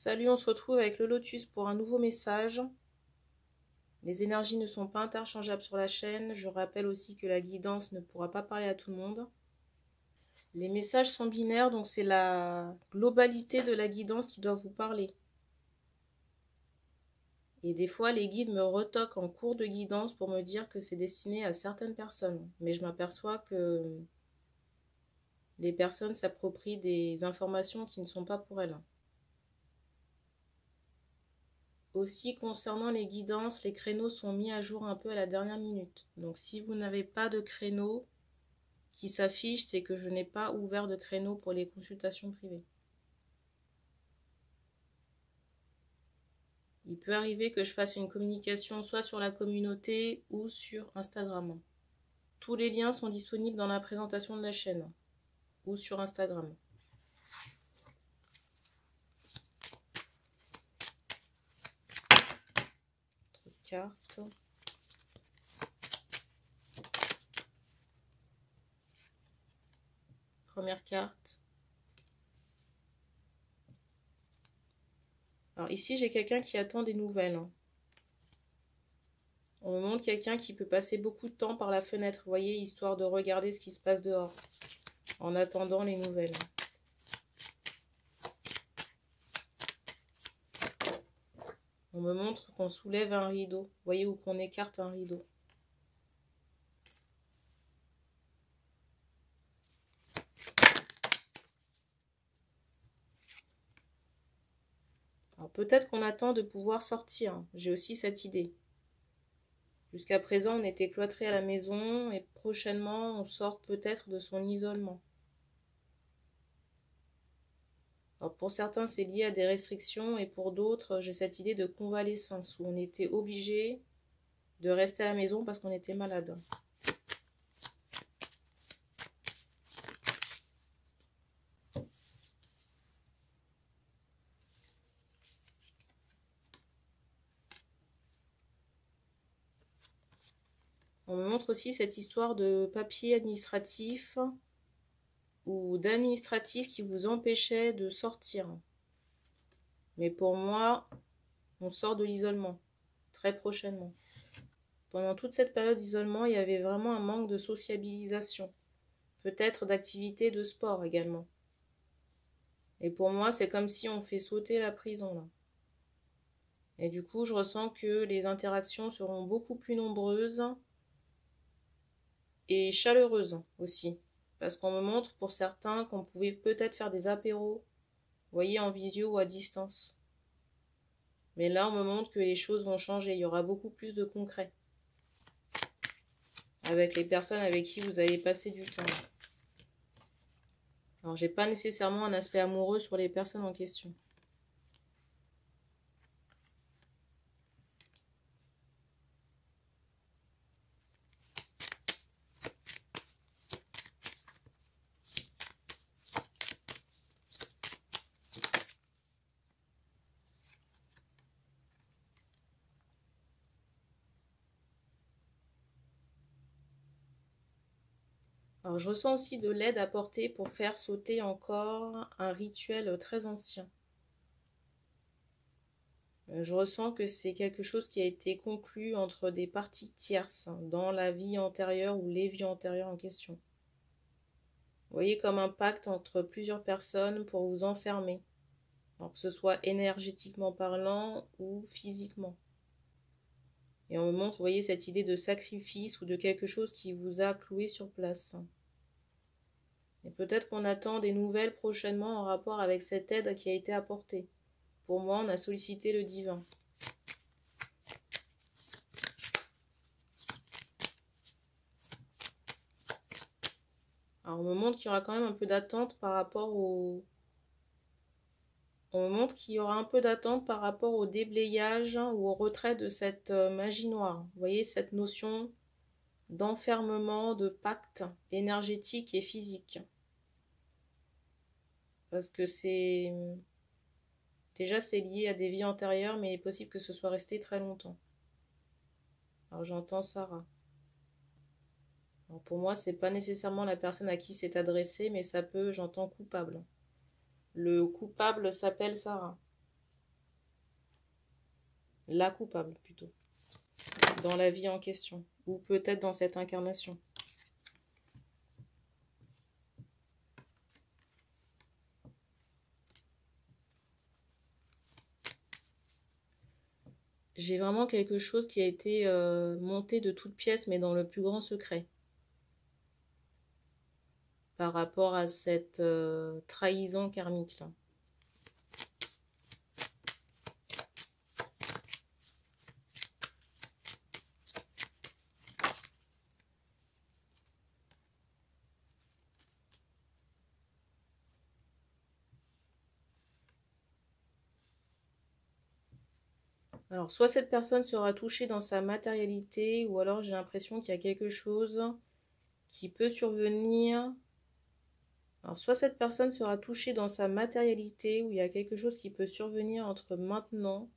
Salut, on se retrouve avec le Lotus pour un nouveau message. Les énergies ne sont pas interchangeables sur la chaîne. Je rappelle aussi que la guidance ne pourra pas parler à tout le monde. Les messages sont binaires, donc c'est la globalité de la guidance qui doit vous parler. Et des fois, les guides me retoquent en cours de guidance pour me dire que c'est destiné à certaines personnes. Mais je m'aperçois que les personnes s'approprient des informations qui ne sont pas pour elles. Aussi, concernant les guidances, les créneaux sont mis à jour un peu à la dernière minute. Donc, si vous n'avez pas de créneau qui s'affiche, c'est que je n'ai pas ouvert de créneau pour les consultations privées. Il peut arriver que je fasse une communication soit sur la communauté ou sur Instagram. Tous les liens sont disponibles dans la présentation de la chaîne ou sur Instagram. Carte. Première carte. Alors ici, j'ai quelqu'un qui attend des nouvelles. On me montre quelqu'un qui peut passer beaucoup de temps par la fenêtre, vous voyez, histoire de regarder ce qui se passe dehors, en attendant les nouvelles. On me montre qu'on soulève un rideau, vous voyez, ou qu'on écarte un rideau. Alors peut-être qu'on attend de pouvoir sortir, j'ai aussi cette idée. Jusqu'à présent, on était cloîtré à la maison et prochainement, on sort peut-être de son isolement. Alors pour certains, c'est lié à des restrictions et pour d'autres, j'ai cette idée de convalescence où on était obligé de rester à la maison parce qu'on était malade. On me montre aussi cette histoire de papier administratif ou d'administratif qui vous empêchait de sortir. Mais pour moi, on sort de l'isolement très prochainement. Pendant toute cette période d'isolement, il y avait vraiment un manque de sociabilisation, peut-être d'activité de sport également. Et pour moi, c'est comme si on fait sauter la prison là. Et du coup, je ressens que les interactions seront beaucoup plus nombreuses et chaleureuses aussi. Parce qu'on me montre pour certains qu'on pouvait peut-être faire des apéros, vous voyez, en visio ou à distance. Mais là, on me montre que les choses vont changer. Il y aura beaucoup plus de concret avec les personnes avec qui vous allez passer du temps. Alors, j'ai pas nécessairement un aspect amoureux sur les personnes en question. Alors, je ressens aussi de l'aide apportée pour faire sauter encore un rituel très ancien. Je ressens que c'est quelque chose qui a été conclu entre des parties tierces dans la vie antérieure ou les vies antérieures en question. Vous voyez, comme un pacte entre plusieurs personnes pour vous enfermer, alors que ce soit énergétiquement parlant ou physiquement. Et on me montre, vous voyez, cette idée de sacrifice ou de quelque chose qui vous a cloué sur place. Et peut-être qu'on attend des nouvelles prochainement en rapport avec cette aide qui a été apportée. Pour moi, on a sollicité le divin. Alors, on me montre qu'il y aura quand même un peu d'attente par rapport au... On me montre qu'il y aura un peu d'attente par rapport au déblayage ou au retrait de cette magie noire. Vous voyez, cette notion d'enfermement, de pacte énergétique et physique. Parce que c'est... Déjà, c'est lié à des vies antérieures, mais il est possible que ce soit resté très longtemps. Alors, j'entends Sarah. Alors, pour moi, c'est pas nécessairement la personne à qui c'est adressé, mais ça peut, j'entends coupable. Le coupable s'appelle Sarah. La coupable, plutôt. Dans la vie en question. Ou peut-être dans cette incarnation. J'ai vraiment quelque chose qui a été monté de toutes pièces, mais dans le plus grand secret. Par rapport à cette trahison karmique-là. Alors, soit cette personne sera touchée dans sa matérialité, ou alors j'ai l'impression qu'il y a quelque chose qui peut survenir. Alors, soit cette personne sera touchée dans sa matérialité, ou il y a quelque chose qui peut survenir entre maintenant,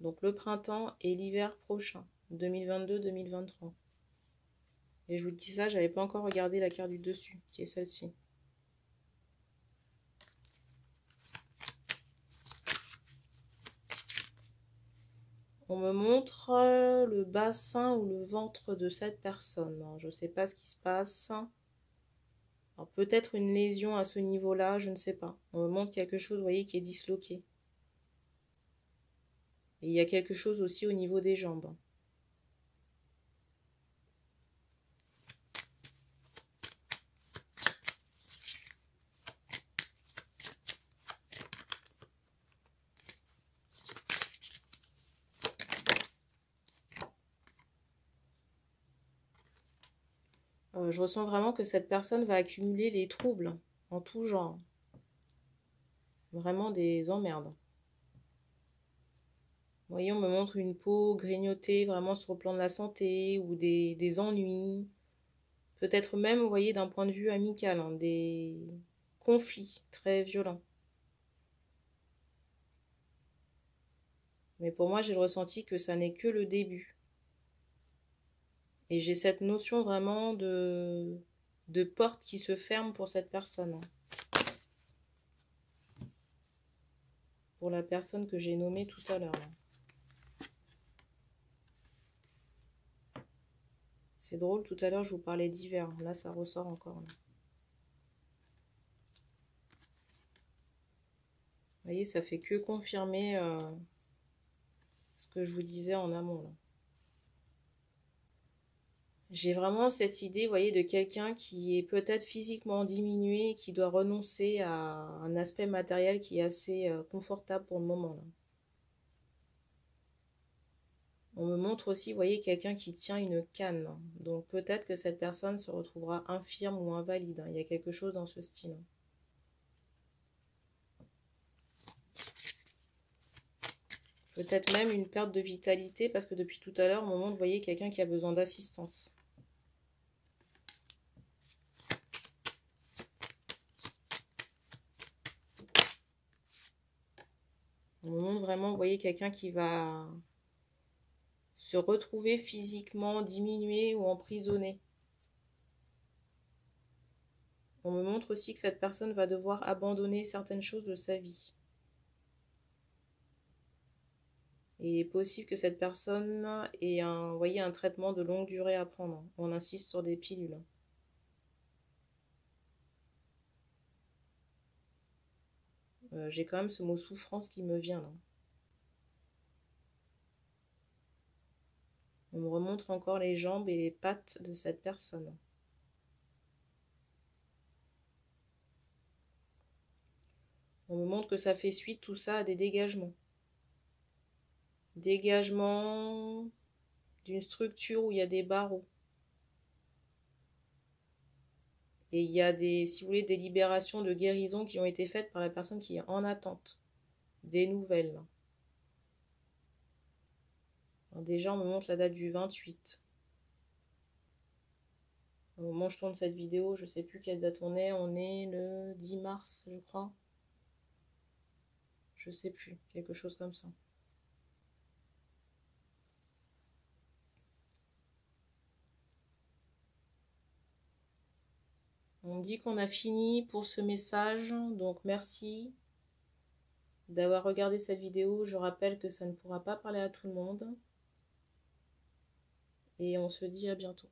donc le printemps, et l'hiver prochain, 2022-2023. Et je vous dis ça, j'avais pas encore regardé la carte du dessus, qui est celle-ci. On me montre le bassin ou le ventre de cette personne. Je ne sais pas ce qui se passe. Alors peut-être une lésion à ce niveau-là, je ne sais pas. On me montre quelque chose, vous voyez, qui est disloqué. Et il y a quelque chose aussi au niveau des jambes. Je ressens vraiment que cette personne va accumuler les troubles en tout genre. Vraiment des emmerdes. Vous voyez, on me montre une peau grignotée vraiment sur le plan de la santé ou des ennuis. Peut-être même, vous voyez, d'un point de vue amical, hein, des conflits très violents. Mais pour moi, j'ai le ressenti que ça n'est que le début. Et j'ai cette notion vraiment de porte qui se ferme pour cette personne. Pour la personne que j'ai nommée tout à l'heure. C'est drôle, tout à l'heure, je vous parlais d'hiver. Là, ça ressort encore. Là. Vous voyez, ça fait que confirmer ce que je vous disais en amont. Là. J'ai vraiment cette idée, vous voyez, de quelqu'un qui est peut-être physiquement diminué et qui doit renoncer à un aspect matériel qui est assez confortable pour le moment. Là. On me montre aussi, vous voyez, quelqu'un qui tient une canne. Donc peut-être que cette personne se retrouvera infirme ou invalide. Il y a quelque chose dans ce style. Peut-être même une perte de vitalité parce que depuis tout à l'heure, on me montre, vous voyez, quelqu'un qui a besoin d'assistance. On me montre vraiment, vous voyez, quelqu'un qui va se retrouver physiquement diminué ou emprisonné. On me montre aussi que cette personne va devoir abandonner certaines choses de sa vie. Et il est possible que cette personne ait vous voyez, un traitement de longue durée à prendre. On insiste sur des pilules. J'ai quand même ce mot souffrance qui me vient là. On me remontre encore les jambes et les pattes de cette personne. On me montre que ça fait suite tout ça à des dégagements. Dégagement d'une structure où il y a des barreaux. Et il y a des, si vous voulez, des libérations de guérison qui ont été faites par la personne qui est en attente. Des nouvelles. Alors déjà, on me montre la date du 28. Au moment où je tourne cette vidéo, je ne sais plus quelle date on est le 10 mars, je crois. Je sais plus, quelque chose comme ça. On me dit qu'on a fini pour ce message, donc merci. d'avoir regardé cette vidéo. Je rappelle que ça ne pourra pas parler à tout le monde. Et on se dit à bientôt.